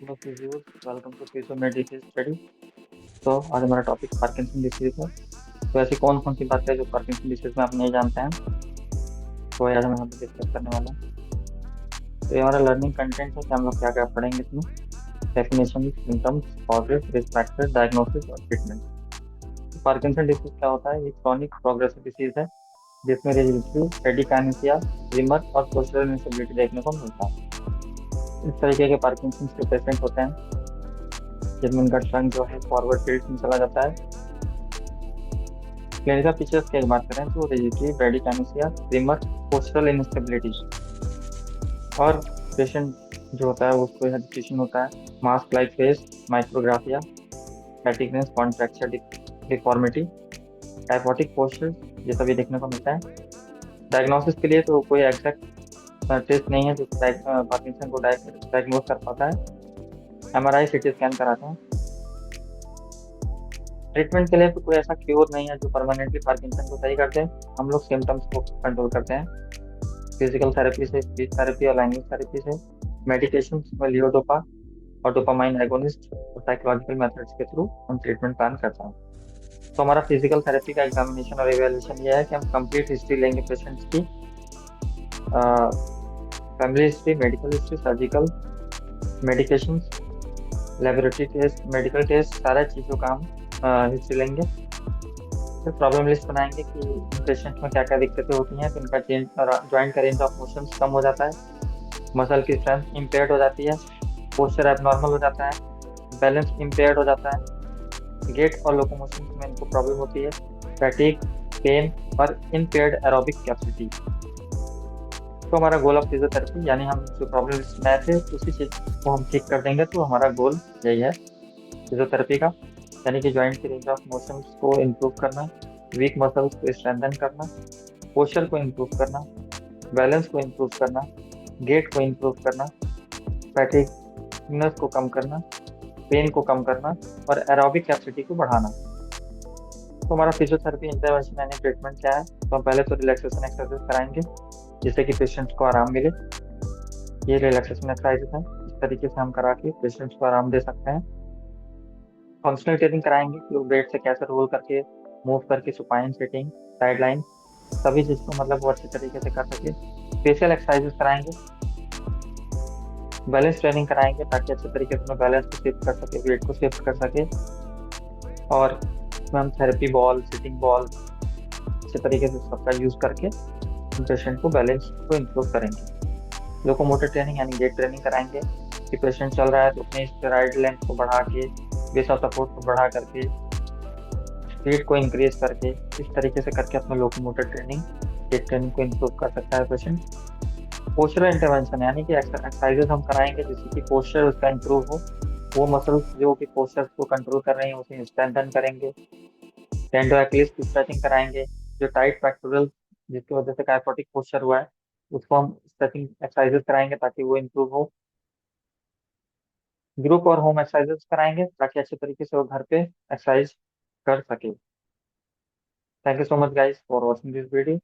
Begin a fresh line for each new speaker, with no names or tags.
Hello physios, welcome to physio medicine study. तो आज हमारा टॉपिक पार्किंसन डिसीज है। तो ऐसी कौन कौन सी बातें हैं जो पार्किंसन डिसीज में आप नहीं जानते हैं, तो आज हम यहाँ पे डिस्कस करने वाले हैं। तो ये हमारा लर्निंग कंटेंट है कि हम लोग क्या क्या पढ़ेंगे इसमें। Definition, symptoms, causes, risk factor, diagnosis और ट्रीटमेंट। तो पार्किंसन डिसीज क्या होता है? ये क्रॉनिक प्रोग्रेसिव डिसीज है जिसमें रेजिस्ट्री, ब्रेडिकाइनेसिया, ट्रिमर और पोस्चरल इंस्टेबिलिटी देखने को मिलता है। इस तरीके के पार्किंसन के पेशेंट होते हैं जिनमें उनका टंग जो है फॉरवर्ड टिल्ट में चला जाता है। क्लिनिकल फीचर्स की एक बात करें तो rigidity, bradykinesia, tremor, postural instability और पेशेंट जो होता है उसको हेजिटेशन होता है, mask like face, micrographia, fatigueness, contracture deformity, kyphotic posture, ये सभी देखने को मिलता है। डायग्नोसिस के लिए तो कोई एग्जैक्ट टेस्ट नहीं है जो पार्किंसन को डायग्नोज कर पाता है। एमआरआई, सीटी स्कैन कराते हैं। ट्रीटमेंट के लिए तो कोई ऐसा क्योर नहीं है जो परमानेंटली पार्किंसन को सही कर दे। हम लोग सिम्टम्स को कंट्रोल करते हैं फिजिकल थेरेपी से, स्पीच थेरेपी और लैंग्वेज थेरेपी से, मेडिकेशन में लियोडोपा और डोपामाइन एगोनिस्ट और साइकोलॉजिकल मेथड्स के थ्रू हम ट्रीटमेंट प्लान करते हैं। तो हमारा फिजिकल थेरेपी का एग्जामिनेशन और इवेल्युएशन ये है कि हम कंप्लीट हिस्ट्री लेंगे पेशेंट्स की, family history, medical history, surgical, medication, laboratory test, medical test, सारा चीज़ों का हम हिस्ट्री लेंगे। फिर प्रॉब्लम लिस्ट बनाएंगे कि पेशेंट में क्या क्या दिक्कतें होती हैं। तो इनका चेंज, जॉइंट का रेंज ऑफ मोशन कम हो जाता है, मसल की स्ट्रेंथ इम्पेयर्ड हो जाती है, पोस्चर एबनॉर्मल हो जाता है, बैलेंस इम्पेयर्ड हो जाता है, गेट और लोकोमोशन में इनको प्रॉब्लम होती है, फैटिक, पेन और इम्पेयर्ड एरोबिक कैपेसिटी। तो हमारा गोल ऑफ फिजियोथेरेपी, यानी हम जो प्रॉब्लम लिस्ट में आए थे उसी चीज को हम ठीक कर देंगे। तो हमारा गोल यही है फिजियोथेरेपी का, यानी कि जॉइंट की रेंज ऑफ मोशन को इम्प्रूव करना, वीक मसल्स को स्ट्रेंथन करना, पोस्चर को इम्प्रूव करना, बैलेंस को इम्प्रूव करना, गेट को इम्प्रूव करना, फैटिगनेस को कम करना, पेन को कम करना और एरोबिक कैपेसिटी को बढ़ाना। तो हमारा फिजियोथेरेपी इंटरवेंशन यानी ट्रीटमेंट क्या है? तो हम पहले तो रिलैक्सेशन एक्सरसाइज कराएंगे जिससे कि पेशेंट्स को आराम मिले। ये रिलैक्सेशन एक्सरसाइज है, इस तरीके से हम करा के पेशेंट्स को आराम दे सकते हैं। फंक्शनल ट्रेनिंग कराएंगे कि वो बेड से कैसे रोल करके, मूव करके, सुपाइन सिटिंग, साइड लाइन, सभी चीज़ को मतलब वो अच्छे तरीके से कर सके। फेशियल एक्सरसाइजेस कराएंगे, बैलेंस ट्रेनिंग कराएंगे ताकि अच्छे तरीके से अपना बैलेंस को शिफ्ट कर सके, वेट को शिफ्ट कर सके। और इसमें हम थेरेपी बॉल, सिटिंग बॉल अच्छे तरीके से सबका यूज करके पेशेंट को बैलेंस को इम्प्रूव करेंगे। लोकोमोटर ट्रेनिंग यानी गेट ट्रेनिंग कराएंगे कि पेशेंट चल रहा है तो अपने स्ट्राइड लेंथ को बढ़ा के, बेस ऑफ सपोर्ट को बढ़ा करके, स्पीड को इंक्रीज करके, इस तरीके से करके अपना लोकोमोटर ट्रेनिंग, गेट ट्रेनिंग को इम्प्रूव कर सकता है पेशेंट। पोस्चरल इंटरवेंशन यानी कि एक्सरसाइजेस हम कराएंगे जिससे कि पोस्चर उसका इंप्रूव हो। वो मसल्स जो कि पोस्चर को कंट्रोल कर रही हैं उसे स्ट्रेंथन करेंगे। टेंडो एक्लिस की स्ट्रेचिंग कराएंगे, जो टाइट पेक्टोरल जिसकी वजह से काइफोटिक पोस्चर हुआ है उसको हम स्ट्रेचिंग एक्सरसाइजेस कराएंगे ताकि वो इम्प्रूव हो। ग्रुप और होम एक्सरसाइजेस कराएंगे ताकि अच्छे तरीके से वो घर पे एक्सरसाइज कर सके। Thank you so much guys for watching this video.